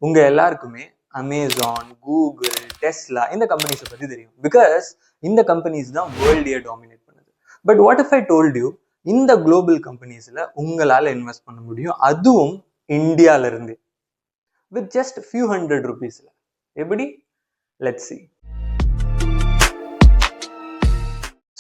உங்க எல்லாருக்குமே Amazon, Google, Tesla இந்த கம்பெனிஸை பத்தி தெரியும். பிகாஸ் இந்த கம்பெனிஸ் தான் வேர்ல்டையே டாமினேட் பண்ணுது. But what if I told you, இந்த குளோபல் கம்பெனிஸ்ல உங்களால இன்வெஸ்ட் பண்ண முடியும், அதுவும் இந்தியால இருந்து, வித் ஜஸ்ட் ஃபியூ ஹண்ட்ரட் ருபீஸ்ல. எப்படி? Let's see.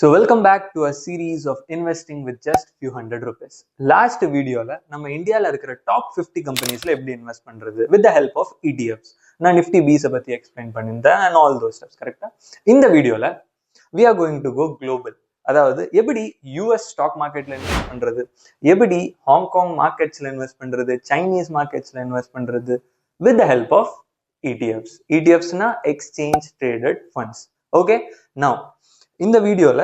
So welcome back to a series of investing with just few hundred rupees. Last videoல நம்ம இந்தியால இருக்கிற டாப் 50 கம்பெனிஸ்ல எப்படி இன்வெஸ்ட் பண்றது with the help of ETFs. நான் நிஃப்டி பீஸை பத்தி எக்ஸ்பிளைன் பண்ணியிருந்தேன் and all those steps. கரெக்டா? இந்த வீடியோல we are going to go global. அதாவது எப்படி US ஸ்டாக் மார்க்கெட்ல இன்வெஸ்ட் பண்றது, எப்படி ஹாங்காங் மார்க்கெட்ஸ்ல இன்வெஸ்ட் பண்றது, சைனீஸ் மார்க்கெட்ஸ்ல இன்வெஸ்ட் பண்றது with the help of ETFs. ETFsனா exchange traded funds. Okay, now இந்த வீடியோல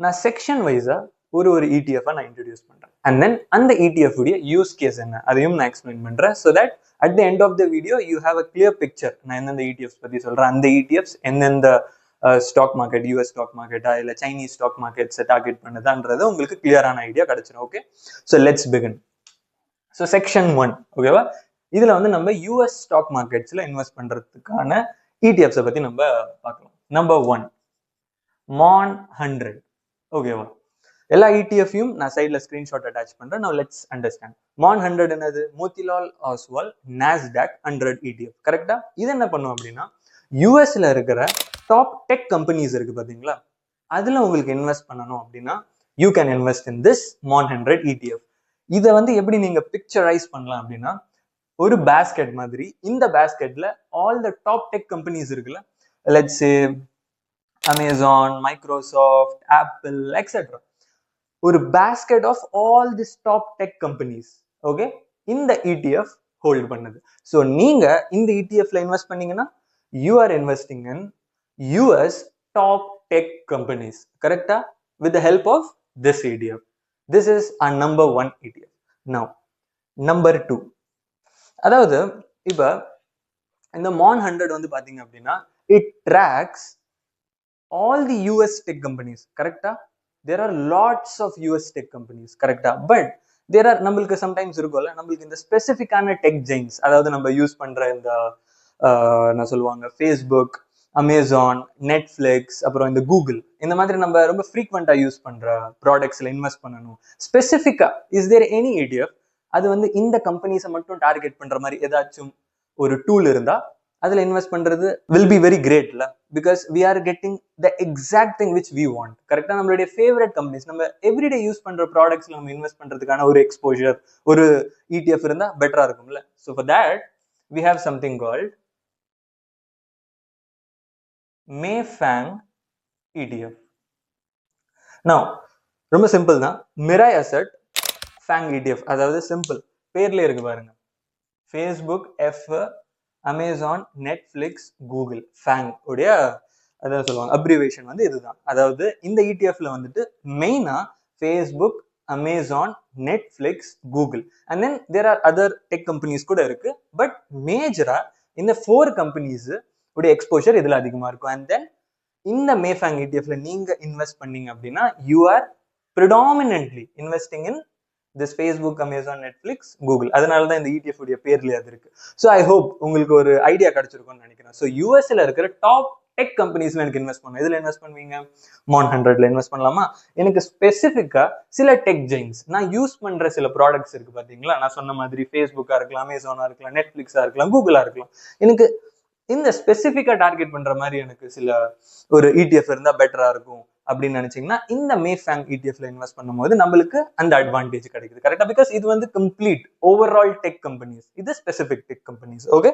நான் செக்ஷன் வைஸா ஒரு ETF நான் இன்ட்ரடியூஸ் பண்றேன் அண்ட் தென் அந்த ETF உடைய யூஸ் கேஸ் என்ன அதையும் நான் எக்ஸ்பிளைன் பண்றேன். So that at the end of the video you have a clear picture. நான் எந்தெந்த ETFs பத்தி சொல்றேன், அந்த ETFs எந்தெந்த ஸ்டாக் மார்க்கெட், US ஸ்டாக் மார்க்கெட்டா இல்ல சைனீஸ் ஸ்டாக் மார்க்கெட்ஸை டார்கெட் பண்ணுதான்றது உங்களுக்கு கிளியரான ஐடியா கிடைச்சிடும். Okay, so let's begin. So section 1, ஓகேவா? இதுல வந்து நம்ம US ஸ்டாக் மார்க்கெட்ஸ்ல இன்வெஸ்ட் பண்றதுக்கான ETFs பத்தி நம்ம பார்க்கலாம். Number 1, MON 100. ஓகேவா? எல்லா ETF-யும் நான் சைட்ல ஸ்கிரீன்ஷாட் அட்டாச் பண்றேன். Now let's understand. MON 100 என்னது? Motilal Oswal NASDAQ 100 ETF. கரெக்டா? இது என்ன பண்ணும் அப்படின்னா, யூஎஸ்ல இருக்கிற டாப் டெக் கம்பெனிஸ் இருக்கு பாத்தீங்களா, அதுல உங்களுக்கு இன்வெஸ்ட் பண்ணணும் அப்படின்னா you can invest in this MON 100 ETF. இதை வந்து எப்படி நீங்க பிக்சரைஸ் பண்ணலாம் அப்படின்னா, ஒரு பேஸ்கெட் மாதிரி. இந்த பேஸ்கெட்ல all the top tech companies இருக்குல்ல, let's say Amazon, Microsoft, Apple, etc. ஒரு basket of all these top tech companies. Okay, இந்த ETF hold பண்ணுது. So நீங்க இந்த ETFல இன்வெஸ்ட் பண்ணீங்கன்னா you are investing in US top tech companies. கரெக்டா? With the help of this ETF. This is our number 1 ETF. Now number 2, அதாவது இப்ப இந்த MON 100 வந்து பாத்தீங்க அப்படின்னா it tracks all the US tech companies. கரெக்டா? there are lots of US tech companies. கரெக்டா? But there are நம்மளுக்கு sometimes இருக்கும்ல, நம்மளுக்கு இந்த ஸ்பெசிஃபிக்கான டெக் ஜெயின்ஸ், அதாவது நம்ம யூஸ் பண்ற இந்த என்ன சொல்லுவாங்க, ஃபேஸ்புக், அமேசான், நெட்ஃபிளிக்ஸ், அப்புறம் இந்த கூகுள், இந்த மாதிரி நம்ம ரொம்ப ஃப்ரீக்வெண்டா யூஸ் பண்ற ப்ராடக்ட்ஸ்ல இன்வெஸ்ட் பண்ணணும். ஸ்பெசிஃபிக்கா இஸ் தேர் எனி ETF அது வந்து இந்த கம்பெனிஸை மட்டும் டார்கெட் பண்ற மாதிரி ஏதாச்சும் ஒரு டூல் இருந்தா அதுல இன்வெஸ்ட் பண்றது வில் பி வெரி கிரேட்ல, because we are getting the exact thing which we want. கரெக்டா? நம்மளுடைய ஃபேவரட் கம்பெனிஸ், நம்ம எவ்ரிடே யூஸ் பண்ற ப்ராடக்ட்ஸ்ல நம்ம இன்வெஸ்ட் பண்றதுக்கான ஒரு எக்ஸ்போஜர், ஒரு ETF இருந்தா பெட்டரா இருக்கும்ல. So for that we have something called MAFANG ETF. Now ரொம்ப சிம்பிள் தான். மிரை அசெட் ஃபேங் ETF, அதாவது சிம்பிள் பேர்ல இருக்கு பாருங்க, Facebook F, Amazon, Netflix, Google, FANG உடைய அதான் சொல்லுவாங்க அப்ரிவேஷன் வந்து இதுதான். அதாவது இந்த ETFல வந்துட்டு மெயினா Facebook, Amazon, Netflix, Google and then there are other tech companies கூட இருக்கு. பட் மேஜரா இந்த 4 கம்பெனிஸ் உடைய எக்ஸ்போஷர் இதுல அதிகமா இருக்கும். அண்ட் தென் இந்த மேஃபேங் ETFல நீங்க இன்வெஸ்ட் பண்ணீங்க அப்படின்னா you are predominantly investing in this Facebook, Amazon, Netflix, Google. அதனால தான் இந்த ETF உடைய பேர்லயே அது இருக்கு. ஸோ ஐ ஹோப் உங்களுக்கு ஒரு ஐடியா கிடைச்சிருக்கும்னு நினைக்கிறேன். ஸோ யூஎஸ்ல இருக்கிற டாப் டெக் கம்பெனிஸ்ல எனக்கு இன்வெஸ்ட் பண்ணணும். இதுல இன்வெஸ்ட் பண்ணுவீங்க, MON 100ல இன்வெஸ்ட் பண்ணலாமா? எனக்கு ஸ்பெசிஃபிக்கா சில டெக் ஜெயின்ஸ், நான் யூஸ் பண்ற சில ப்ராடக்ட்ஸ் இருக்கு பாத்தீங்களா, நான் சொன்ன மாதிரி ஃபேஸ்புக்கா இருக்கலாம், அமேசானா இருக்கலாம், நெட்ஃபிளிக்ஸா இருக்கலாம், கூகுளா இருக்கலாம். எனக்கு இந்த ஸ்பெசிஃபிக்கா டார்கெட் பண்ற மாதிரி எனக்கு சில ஒரு ETF இருந்தா பெட்டரா இருக்கும் அப்படின்னு நினைச்சீங்கன்னா இந்த மேஃபேங் ETFல இன்வெஸ்ட் பண்ணும்போது நம்மளுக்கு அந்த அட்வான்டேஜ் கிடைக்குது. கரெக்டா? பிகாஸ் இது வந்து கம்ப்ளீட் ஓவரால் டெக் கம்பெனிஸ், இது specific tech companies. Okay,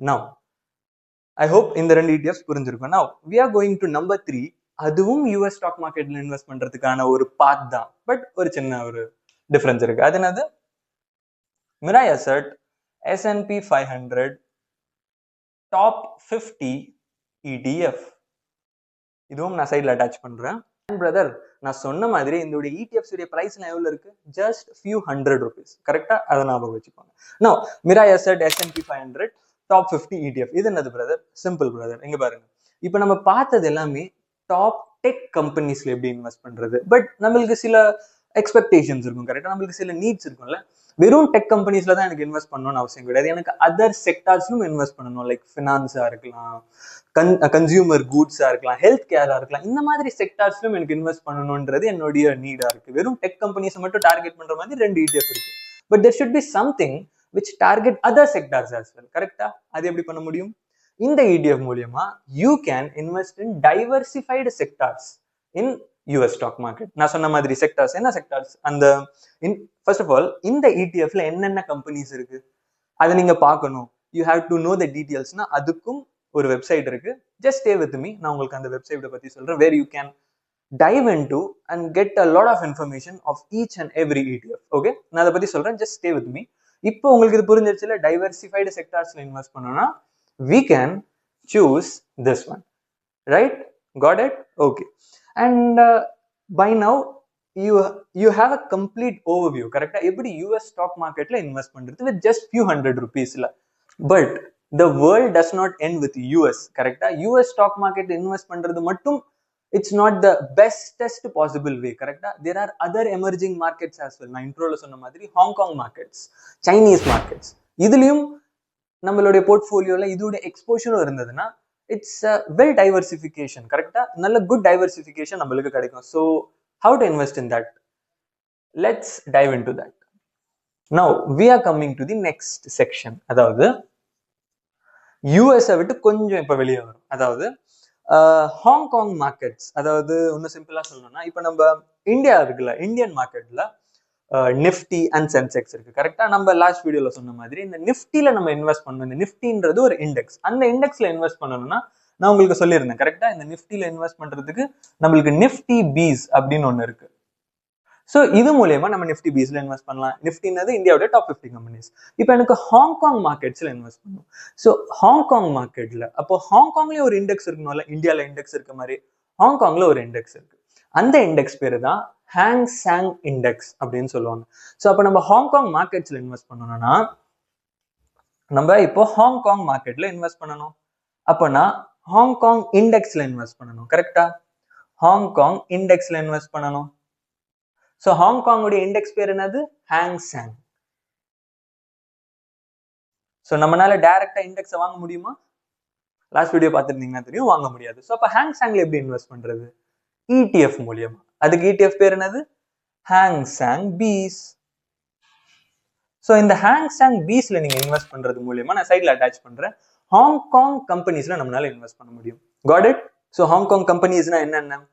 now I hope இந்த 2 ETFs புரிஞ்சிருக்கும். Now we are going to number 3. அதுவும் US ஸ்டாக் மார்க்கெட்ல இன்வெஸ்ட் பண்றதுக்கான ஒரு பாத் தான், பட் ஒரு சின்ன ஒரு டிஃபரன்ஸ் இருக்கு. அது என்னது? மிரை அசெட் S&P 500 டாப் 50 ETF. இதுவும் நான் சைட்ல அட்டாச் பண்றேன். பிரதர், நான் சொன்ன மாதிரி இந்த ETFs உடைய பிரைஸ் எவ்வளவு இருக்கு? Just few hundred rupees. கரெக்டா? அதை ஞாபகம் வச்சுக்கோங்க. No, Mirae Asset S&P 500 top 50 ETF. இது என்னது பிரதர்? சிம்பிள் பிரதர், இங்க பாருங்க. இப்ப நம்ம பார்த்தது எல்லாமே டாப் டெக் கம்பெனிஸ்ல எப்படி இன்வெஸ்ட் பண்றது. பட் நம்மளுக்கு சில எக்ஸ்பெக்டேஷன்ஸ் இருக்கும், கரெக்டாக நம்மளுக்கு சில நீட்ஸ் இருக்கும்ல. வெறும் டெக் கம்பெனிஸ்ல தான் எனக்கு இன்வெஸ்ட் பண்ணணும்னு அவசியம் கிடையாது, எனக்கு அதர் செக்டார்ஸ்லும் இன்வெஸ்ட் பண்ணணும். லைக் ஃபினான்ஸா இருக்கலாம், கன்சியூமர் கூட்ஸா இருக்கலாம், ஹெல்த் கேரா இருக்கலாம், இந்த மாதிரி செக்டார்ஸ்லும் எனக்கு இன்வெஸ்ட் பண்ணணும்ன்றது என்னுடைய நீடா இருக்கு. வெறும் டெக் கம்பெனிஸ் மட்டும் டார்கெட் பண்ற மாதிரி 2 ETF இருக்கு. But there should be something which target other sectors as well, கரெக்டா? அது எப்படி பண்ண முடியும்? இந்த ETF மூலமா you can invest in diversified sectors in US stock market. நான் சொன்ன மாதிரி செக்டார்ஸ் என்ன செக்டார்ஸ், அந்த ஃபர்ஸ்ட் ஆஃப் ஆல் இந்த ETFல என்னென்ன கம்பெனிஸ் இருக்கு அதை நீங்க பார்க்கணும். You have to know the டீடைல்ஸ்னா அதுக்கும் ஒரு வெப்சைட் இருக்கு. ஜஸ்ட் ஸ்டே வித் மீ, நான் உங்களுக்கு அந்த வெப்சைட்டை பத்தி சொல்றேன், where you can dive into and get a lot of information of each and every ETF. Okay, நான் அதை பத்தி சொல்றேன், ஜஸ்ட் ஸ்டே வித் மீ. இப்போ உங்களுக்கு இது புரிஞ்சிருச்சுல, டைவர்சிஃபைடு செக்டார்ஸ்ல இன்வெஸ்ட் பண்ணோம்னா we can choose this one, right? Got it? Okay. And by now you have a complete overview, correct? எப்படி US stock marketல invest பண்றது with just few hundred rupees ல. But the world does not end with US, correct? US stock market invest பண்றது மட்டும் it's not the bestest possible way, correct? There are other emerging markets as well. நான் இன்ட்ரோல சொன்ன மாதிரி Hong Kong markets, Chinese markets, இதுலயும் நம்மளுடைய போர்ட்ஃபோலியோல இதோட எக்ஸ்போஷரும் இருந்ததுன்னா it's well diversification, கரெக்டா? நல்ல குட் டைவர்சிஃபிகேஷன் நம்மளுக்கு கிடைக்கும். So how to invest in that? Let's dive into that. Now we are coming to the next section. அதாவது யூஎஸ்ஐ விட்டு கொஞ்சம் இப்போ வெளியே வரும். அதாவது ஹாங்காங் மார்க்கெட்ஸ். அதாவது இன்னும் சிம்பிளா சொல்லணும்னா, இப்போ நம்ம இந்தியா இருக்குல்ல, இந்தியன் மார்க்கெட்ல நிஃப்டி அண்ட் சென்செக்ஸ் இருக்கு, கரெக்டா? நம்ம லாஸ்ட் வீடியோல சொன்ன மாதிரி இந்த நிஃப்டில நம்ம இன்வெஸ்ட் பண்ணணும். இந்த நிஃப்டின்றது ஒரு இண்டெக்ஸ். அந்த இண்டெக்ஸ்ல இன்வெஸ்ட் பண்ணணும்னா நான் உங்களுக்கு சொல்லியிருந்தேன், கரெக்டா? இந்த நிஃப்டில இன்வெஸ்ட் பண்றதுக்கு நம்மளுக்கு நிஃப்டி பீஸ் அப்படின்னு ஒண்ணு இருக்கு. ஸோ இது மூலயமா நம்ம நிஃப்டி பீஸ்ல இன்வெஸ்ட் பண்ணலாம். நிஃப்டின்றது இந்தியாவோட டாப் 50 கம்பெனிஸ். இப்போ எனக்கு ஹாங்காங் மார்க்கெட்ஸ்ல இன்வெஸ்ட் பண்ணணும். ஸோ ஹாங்காங் மார்க்கெட்ல அப்போ ஹாங்காங்லயே ஒரு இண்டெக்ஸ் இருக்கணும்ல, இந்தியாவில் இண்டெக்ஸ் இருக்க மாதிரி ஹாங்காங்ல ஒரு இண்டெக்ஸ் இருக்கு. அந்த இண்டெக்ஸ் பேரு தான் ஹாங் சாங் இண்டெக்ஸ் அப்படின்னு சொல்லுவாங்க. ஸோ அப்போ நம்ம ஹாங்காங் மார்க்கெட்ஸ்ல இன்வெஸ்ட் பண்ணணும்னா நம்ம இப்போ ஹாங்காங் மார்க்கெட்ல இன்வெஸ்ட் பண்ணணும். அப்போனா ஹாங்காங் இண்டெக்ஸ்ல இன்வெஸ்ட் பண்ணணும், கரெக்டா? ஹாங்காங் இண்டெக்ஸ்ல இன்வெஸ்ட் பண்ணணும். ஸோ ஹாங்காங்குடைய இண்டெக்ஸ் பேர் என்னது? ஹாங் சாங். ஸோ நம்மளால டைரக்டா இண்டெக்ஸை வாங்க முடியுமா? லாஸ்ட் வீடியோ பார்த்துருந்தீங்கன்னா தெரியும், வாங்க முடியாது. ஸோ அப்போ ஹாங் சாங்ல எப்படி இன்வெஸ்ட் பண்றது? ETF மூலியமா. அதுக்கு ETF பேர் என்னது? ஹாங் சாங் பீஸ். ஸோ இந்த ஹாங் சாங் பீஸ்ல நீங்க இன்வெஸ்ட் பண்றது மூலியமா நான் சைட்ல அட்டாச் பண்றேன், ஹாங்காங் கம்பெனிஸ்ல நம்மளால இன்வெஸ்ட் பண்ண முடியும். Got it? ஸோ ஹாங்காங் கம்பெனிஸ்னா என்னென்ன?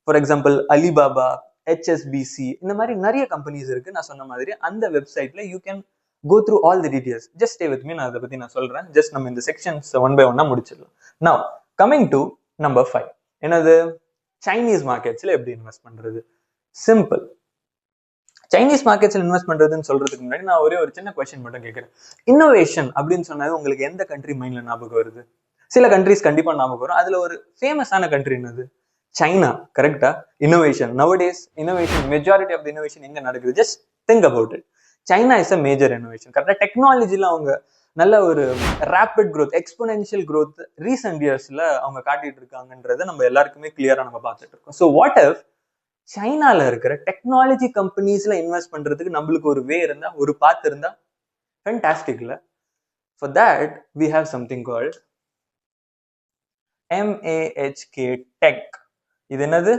ஃபார் எக்ஸாம்பிள் அலிபாபா, HSBC, இந்த மாதிரி நிறைய கம்பெனிஸ் இருக்கு. நான் சொன்ன மாதிரி அந்த வெப்சைட்ல you can go through all the details. Just stay with me, நான் அதை பத்தி நான் சொல்றேன். ஜஸ்ட் நம்ம இந்த செக்ஷன்ஸ் ஒன் பை ஒன்னா முடிச்சிடலாம். Now coming to number 5, என்னது? சைனீஸ் மார்க்கெட்ஸ்ல எப்படி இன்வெஸ்ட் பண்றது? சிம்பிள். சைனீஸ் மார்க்கெட்ஸ்ல இன்வெஸ்ட் பண்றதுன்னு சொல்றதுக்கு முன்னாடி நான் ஒரே ஒரு சின்ன கொஸ்டின் மட்டும் கேட்கிறேன். இன்னோவேஷன் அப்படின்னு சொன்னாது உங்களுக்கு எந்த கண்ட்ரி மைண்ட்ல ஞாபகம் வருது? சில கண்ட்ரிஸ் கண்டிப்பா ஞாபகம் வரும். அதுல ஒரு ஃபேமஸான கண்ட்ரி என்னது? சைனா, கரெக்டா? Innovation nowadays, innovation majority of the innovation எங்க நடக்குது? Just think about it. China is a major innovation, கரெக்டா? டெக்னாலஜில அவங்க நல்ல ஒரு rapid growth, exponential growth recent இயர்ஸ்ல அவங்க காட்டிட்டு இருக்காங்கன்றத நம்ம எல்லாருக்குமே கிளியரா நம்ம பார்த்துட்டு இருக்கோம். ஸோ வாட் இஃப் சைனால இருக்கிற டெக்னாலஜி கம்பெனிஸ்ல இன்வெஸ்ட் பண்றதுக்கு நம்மளுக்கு ஒரு வே இருந்தா, ஒரு பாத் இருந்தா ஃபேண்டாஸ்டிக் இல்ல? For that we have something called MAHK tech. இது என்னது?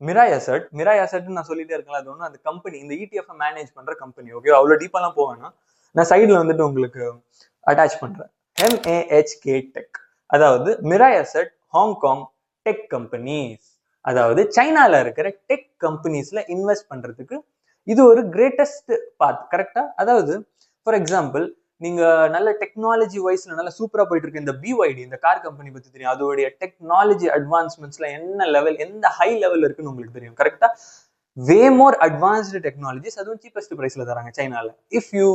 Mirai asset. மிராய் அசட்னு நான் சொல்லிட்டே இருக்கேன், அது ஒன்று அந்த கம்பெனி, இந்த ETF மேனேஜ் பண்ற கம்பெனி. ஓகே, அவ்வளோ டீப்பாலாம் போவேன்னா, நான் சைட்ல வந்துட்டு உங்களுக்கு அட்டாச் பண்றேன். MAHK டெக், அதாவது Mirai asset Hong Kong tech companies. அதாவது சைனால இருக்கிற டெக் கம்பெனிஸ்ல இன்வெஸ்ட் பண்றதுக்கு இது ஒரு கிரேட்டஸ்ட் பாத், கரெக்டா? அதாவது ஃபார் எக்ஸாம்பிள் நீங்க நல்ல டெக்னாலஜி வைஸ்ல நல்ல சூப்பரா போயிட்டு இருக்கு இந்த BYD, இந்த கார் கம்பெனி பத்தி தெரியும். அதோடைய டெக்னாலஜி அட்வான்ஸ்மெண்ட்ஸ்ல என்ன லெவல், எந்த ஹை லெவல் இருக்குன்னு உங்களுக்கு தெரியும், கரெக்டா? வே மோர் அட்வான்ஸ்டு டெக்னாலஜிஸ், அதுவும் சீப்பஸ்ட் பிரைஸ்ல தராங்க சைனால. If you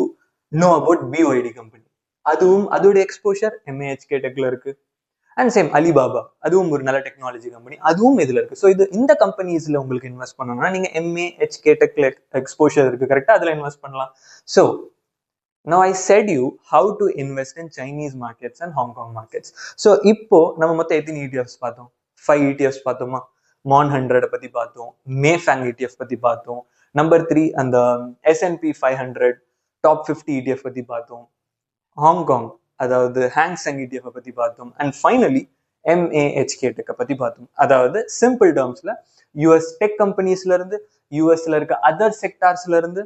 know about BYD company, அதுவும் அதோடைய எக்ஸ்போஷர் MAHK டெக்ல இருக்கு. அண்ட் சேம் அலிபாபா, அதுவும் ஒரு நல்ல டெக்னாலஜி கம்பெனி, அதுவும் இதுல இருக்கு. ஸோ இது இந்த கம்பெனிஸ்ல உங்களுக்கு இன்வெஸ்ட் பண்ணணும்னா நீங்க MAHK டெக்ல எக்ஸ்போஷர் இருக்கு, கரெக்டா? அதுல இன்வெஸ்ட் பண்ணலாம். So now I said you how to invest in Chinese markets and Hong Kong markets. So இப்போ நம்ம மொத்தம் எத்தனை ETFs பார்த்தோம்? 5 ETFs பார்த்தோமா? மான் 100 பத்தி பார்த்தோம், மேஃபேங் ETF பத்தி பார்த்தோம். நம்பர் 3 அந்த S&P 500 டாப் 50 ETF பத்தி பார்த்தோம். ஹாங்காங் அதாவது ஹாங்செங் ETF பத்தி பார்த்தோம். அண்ட் ஃபைனலி MAHK டெக்கை பத்தி பார்த்தோம். அதாவது சிம்பிள் டேர்ம்ஸ்ல யூஎஸ் டெக் கம்பெனிஸ்ல இருந்து, யூஎஸ்ல இருக்க அதர் செக்டார்ஸ்ல இருந்து,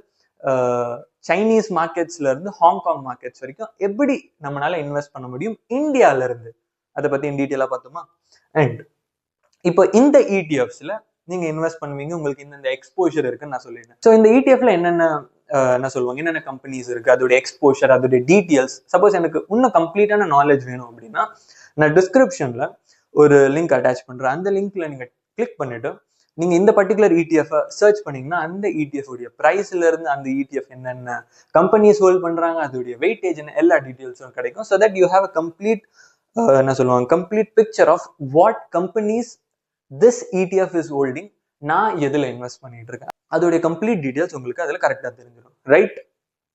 சைனீஸ் மார்க்கெட்ஸ்ல இருந்து ஹாங்காங் மார்க்கெட்ஸ் வரைக்கும் எப்படி நம்மளால இன்வெஸ்ட் பண்ண முடியும் இந்தியால இருந்து, அதை பத்தி டீட்டெயிலா பார்த்தோமா. அண்ட் இப்போ இந்த இடிஎஃப்ஸ்ல நீங்க இன்வெஸ்ட் பண்ணுவீங்க, உங்களுக்கு இந்த எக்ஸ்போஷர் இருக்குன்னு நான் சொல்லிட்டேன். ஸோ இந்த இடிஎஃப்ல என்னென்ன என்ன சொல்லுவாங்க, என்னென்ன கம்பெனிஸ் இருக்கு, அதோட எக்ஸ்போஷர், அதோட டீட்டெயில்ஸ். சப்போஸ் எனக்கு இன்னும் கம்ப்ளீட்டான நாலேஜ் வேணும் அப்படின்னா நான் டிஸ்கிரிப்ஷன்ல ஒரு லிங்க் அட்டாச் பண்றேன். அந்த லிங்க்ல நீங்க கிளிக் பண்ணிட்டு நீங்க இந்த பர்டிகுலர் இடிஎஃப் சர்ச் பண்ணீங்கன்னா அந்த இடிஎஃப் உடைய பிரைஸ்ல இருந்து அந்த இடிஎஃப் என்னென்ன கம்பெனிஸ் ஹோல்ட் பண்றாங்க, அதோடைய வெயிட்டேஜ் எல்லா டீட்டெயில்ஸும் கிடைக்கும். So that you have a complete என்ன சொல்லுவாங்க, complete picture of what companies this ETF is holding, நான் எதுல இன்வெஸ்ட் பண்ணிட்டு இருக்கேன், அதோடைய கம்ப்ளீட் டீடைல்ஸ் உங்களுக்கு அதுல கரெக்டா தெரிஞ்சிடும். Right,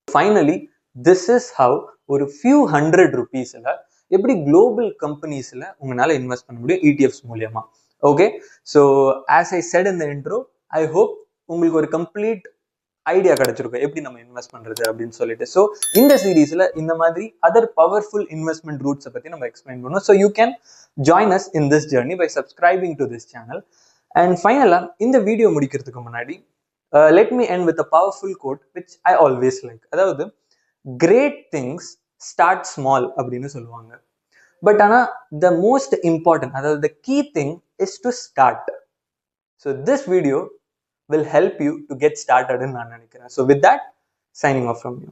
finally this is how ஒரு ஃபியூ ஹண்ட்ரட் ருபீஸ்ல எப்படி குளோபல் கம்பெனிஸ்ல உங்களால இன்வெஸ்ட் பண்ண முடியும் இடிஎஃப்ஸ் மூலியமா. Okay, so as I set in the intro, I hope உங்களுக்கு ஒரு கம்ப்ளீட் ஐடியா கிடைச்சிருக்கும் எப்படி நம்ம இன்வெஸ்ட் பண்றது அப்படின்னு சொல்லிட்டு. ஸோ இந்த சீரீஸ்ல இந்த மாதிரி அதர் பவர்ஃபுல் இன்வெஸ்ட்மெண்ட் ரூட்ஸை பத்தி நம்ம எக்ஸ்பிளைன் பண்ணுவோம். So you can join us in this journey by subscribing to this channel. And ஃபைனலா இந்த வீடியோ முடிக்கிறதுக்கு முன்னாடி let me end with a powerful quote which I always like. அதாவது great things start small அப்படின்னு சொல்லுவாங்க. But ஆனா the most important, அதாவது the key thing is to start. So this video will help you to get started ன்னு நான் நினைக்கிறேன். So with that, signing off from you.